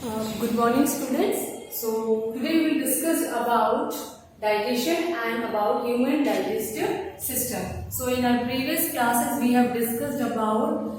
Good morning, students. So today we will discuss about digestion and about human digestive system. So in our previous classes we have discussed about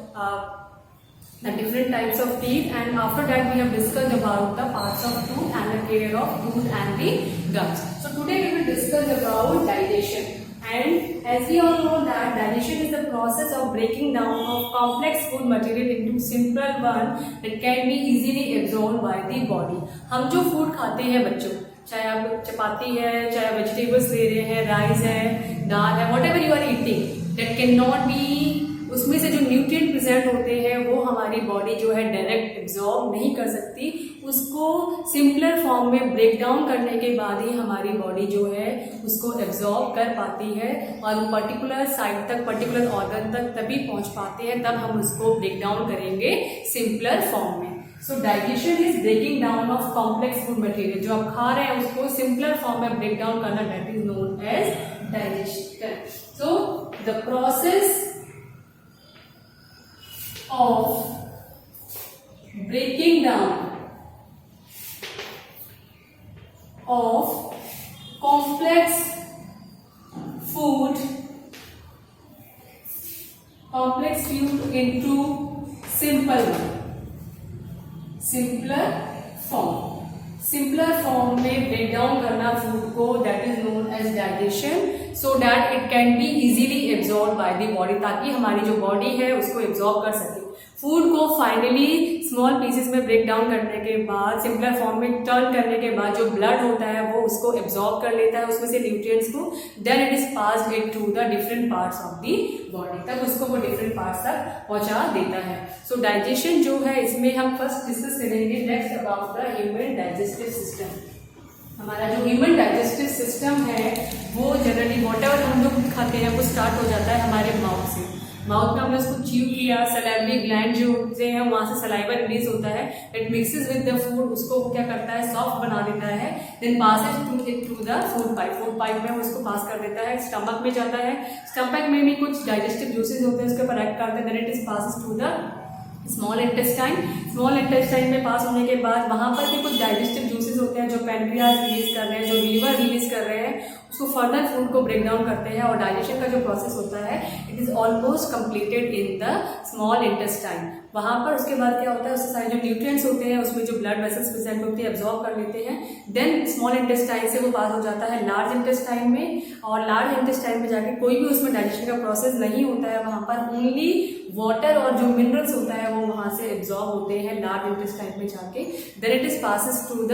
the different types of teeth, and after that we have discussed about the parts of tooth and the care of tooth and the gums. So today we will discuss about digestion. And as we all know that digestion is the process of breaking down of complex food material into simpler one that can be easily absorbed by the body. हम जो food खाते हैं बच्चों, चाहे आप चपाती है, चाहे vegetables ले रहे हैं, राइस है, दाल है, whatever you are eating, that can not be, उसमें से जो न्यूट्रिएंट प्रेजेंट होते हैं वो हमारी बॉडी जो है डायरेक्ट एब्जॉर्ब नहीं कर सकती. उसको सिंपलर फॉर्म में ब्रेक डाउन करने के बाद ही हमारी बॉडी जो है उसको एब्जॉर्ब कर पाती है और पर्टिकुलर साइड तक, पर्टिकुलर ऑर्गन तक तभी पहुंच पाते हैं, तब हम उसको ब्रेक डाउन करेंगे सिंपलर फॉर्म में. So digestion is breaking down of complex food material. जो आप खा रहे हैं उसको सिंपलर फॉर्म में ब्रेक डाउन करना, that is known as digestion. So the process of breaking down of complex food into simpler form. Simpler form में break down करना फूड को, that is known as digestion, so that it can be easily absorb by the body, ताकि हमारी जो body है उसको absorb कर सके. फूड को फाइनली स्मॉल पीसेस में ब्रेक डाउन करने के बाद, सिंपलर फॉर्म में टर्न करने के बाद जो ब्लड होता है वो उसको एब्जॉर्ब कर लेता है उसमें से न्यूट्रिएंट्स को, then it is passed it to the different parts of the body, तब उसको वो डिफरेंट पार्ट्स तक पहुंचा देता है. सो डाइजेशन जो है इसमें हम फर्स्ट डिस्कस करेंगे next about the human digestive system. हमारा जो ह्यूमन डाइजेस्टिव सिस्टम है वो जनरली वॉटएवर हम लोग खाते हैं वो स्टार्ट हो जाता है हमारे माउथ से. माउथ में हमने उसको च्यू किया, सलाइवरी ग्लैंड जो होते हैं वहां से सलाइवा रिलीज होता है, it mixes with the food, उसको क्या करता है, सॉफ्ट बना देता है, then passes through the food pipe में उसको पास कर देता है, स्टमक में जाता है, स्टमक में भी कुछ डाइजेस्टिव जूसेस होते हैं उसके ऊपर एक्ट करते हैं, then it is passes through the small intestine में पास होने के बाद वहां पर भी कुछ डाइजेस्टिव जूसेस होते हैं जो पैनक्रियाज रिलीज कर रहे हैं, जो लीवर रिलीज कर रहे हैं, उसको फर्दर फूड को ब्रेक डाउन करते हैं. और डाइजेशन का जो प्रोसेस होता है it is almost completed in the small intestine. वहां पर उसके बाद क्या होता है, उससे सारे जो न्यूट्रिएंट्स होते हैं उसमें जो ब्लड वेसल्स प्रेजेंट होते हैं एब्जॉर्ब कर लेते हैं, देन स्मॉल इंटेस्टाइन से वो पास हो जाता है लार्ज इंटेस्टाइन में, और लार्ज इंटेस्टाइन में जाके कोई भी उसमें डाइजेशन का प्रोसेस नहीं होता है, वहां पर ओनली वाटर और जो मिनरल्स होता है वो वहां से एब्जॉर्ब होते हैं लार्ज इंटेस्टाइन में जाके, then it is passes through the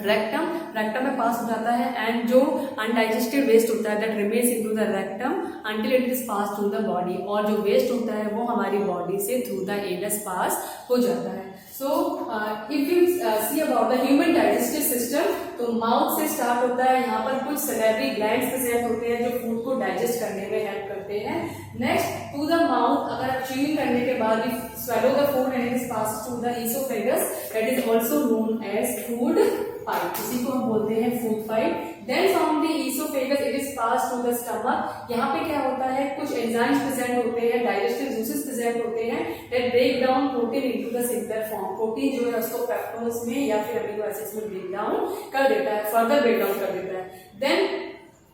rectum में पास हो जाता है, एंड जो अनडाइजेस्टेड वेस्ट होता है that remains into the rectum until it is pass through the body, और जो वेस्ट होता है वो हमारी बॉडी से थ्रू द एनस पास हो जाता है. So if you see about the human digestive system, तो माउथ से स्टार्ट होता है, यहाँ पर कुछ सैलिवरी ग्लैंड्स प्रेजेंट होते हैं जो फूड को डाइजेस्ट करने में हेल्प करते हैं. नेक्स्ट टू द माउथ, अगर आप च्यूइंग करने के बाद swallow the food and it is passed through the esophagus, that is also known as food pipe, इसी को हम बोलते हैं food pipe. Then from the esophagus it is passed to the stomach. यहाँ पे क्या होता है, कुछ enzymes present होते हैं, digestive juices present होते हैं that break down protein into the simpler form. Protein जो है उसको पेप्टोज में या फिर अमीनो एसिड्स में ब्रेक डाउन कर देता है, फर्दर ब्रेक डाउन कर देता है.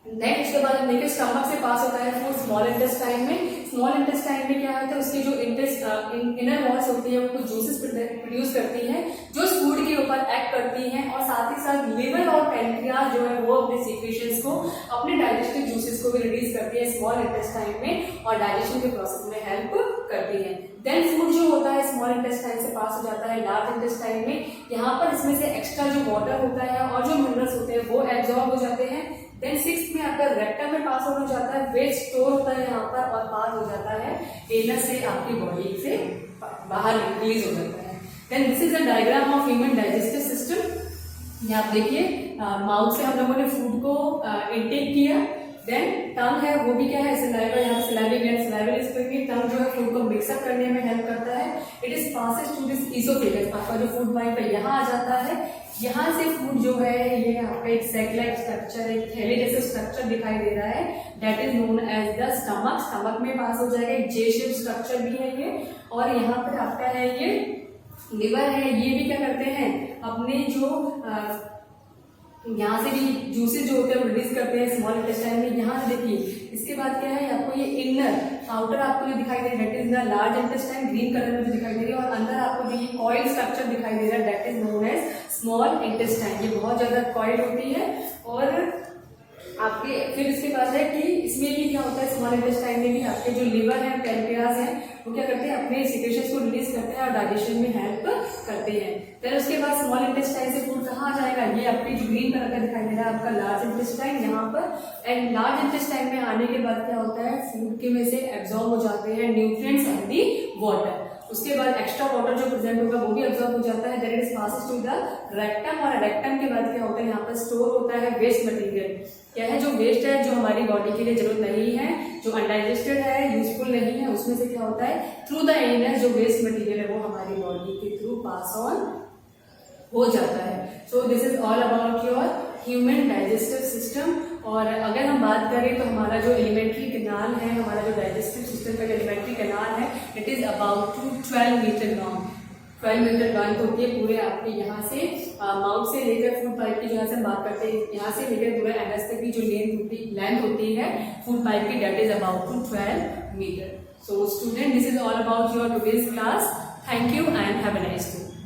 देन उसके बाद देखिए स्टमक से पास होता है फूड स्मॉल इंटेस्टाइन में. स्मॉल इंटेस्टाइन में क्या होता है, उसकी जो इनर वॉल्स होती है वो कुछ जूसेस प्रोड्यूस करती है जो फूड के ऊपर एक्ट करती हैं, और साथ ही साथ लिवर और पैनक्रियाज जो है वो अपने सीक्रेशंस को, अपने डाइजेस्टिव जूसेस को भी रिलीज करती है स्मॉल इंटेस्टाइन में और डाइजेशन के प्रोसेस में हेल्प करती है. देन फूड जो होता है स्मॉल इंटेस्टाइन से पास हो जाता है लार्ज इंटेस्टाइन में. यहाँ पर इसमें से एक्स्ट्रा जो वाटर होता है और जो मिनरल्स होते हैं वो एब्जॉर्ब हो जाते हैं. देन सिक्स्थ में आपका रेक्टम में पास होना जाता है, वेस्ट स्टोर होता है यहाँ पर और पास हो जाता है एनस से आपकी बॉडी से बाहर रिलीज हो जाता है. Then this is a diagram of human digestive system. यहाँ आप देखिए माउथ से हम लोगों ने फूड को इनटेक किया, देन टंग है वो भी क्या है, सलाइवा, यहाँ सलाइवरी ग्लैंड सलाइवा रिलीज करके टंग जो है फूड को मिक्सअप करने में हेल्प करता है. It is passes to this esophagus, आपका जो फूड पाइप है यहाँ आ जाता है. यहाँ से फूड जो है ये यहाँ पे एक सैक लाइक स्ट्रक्चर, एक थैले जैसे स्ट्रक्चर दिखाई दे रहा है, that is known as the stomach. Stomach में पास हो जाएगा, एक जे शेप स्ट्रक्चर भी है ये, और यहाँ पर आपका है ये लिवर है ये भी क्या करते हैं, अपने जो यहाँ से भी जूसेस जो होते हैं रिलीज करते हैं स्मॉल इंटेस्टाइन में। यहाँ से देखिए, इसके बाद क्या है, आपको ये इनर आउटर आपको जो दिखाई दे रहा है that is the large intestine, green colour में जो दिखाई दे रही है, और अंदर आपको जो ये कॉइल स्ट्रक्चर दिखाई दे रहा है that is known as small intestine. ये बहुत ज्यादा कॉइल होती है। और आपके फिर इसके बाद है कि इसमें भी क्या होता है, स्मॉल इंटेस्टाइन में भी आपके जो लिवर है, पैनक्रियाज है, वो क्या करते हैं, अपने सिक्रेशंस को रिलीज करते हैं और डाइजेशन में हेल्प करते हैं। फिर उसके बाद स्मॉल इंटेस्टाइन से फूड कहाँ आ जाएगा, ये आपके जो ग्रीन कलर का दिखाई दे रहा है आपका लार्ज इंटेस्टाइन यहाँ पर। एंड लार्ज इंटेस्टाइन में आने के बाद क्या होता है, फूड के में से एब्जॉर्ब हो जाते हैं न्यूट्रिएंट्स एंड दी वाटर। उसके बाद एक्स्ट्रा वाटर जो प्रेजेंट होगा वो भी अब्सॉर्ब हो जाता है, then it passes to the rectum, और रेक्टम के बाद क्या होता है, यहाँ पर स्टोर होता है वेस्ट मटेरियल। क्या है, जो वेस्ट है जो हमारी बॉडी के लिए जरूरत नहीं है, जो अनडाइजेस्टेड है, यूजफुल नहीं है, उसमें से क्या होता है, थ्रू द एनस जो वेस्ट मटेरियल है वो हमारी बॉडी के थ्रू पास ऑन हो जाता है। So this is all about your human digestive system. और अगर हम बात करें तो हमारा जो एलिमेंट्री कैनाल है, हमारा जो डाइजेस्टिव सिस्टम का एलिमेंट्री कैनाल है, it is about 12 metre long. 12 metre long होती है पूरे आपके यहाँ से माउथ से लेकर फूड पाइप की, जहाँ से हम बात करते हैं यहाँ से लेकर पूरा एनस तक की जो लेंथ होती है फूड पाइप की, that is about 12 metre. So student, this is all about your today's class. Thank you and have a nice day.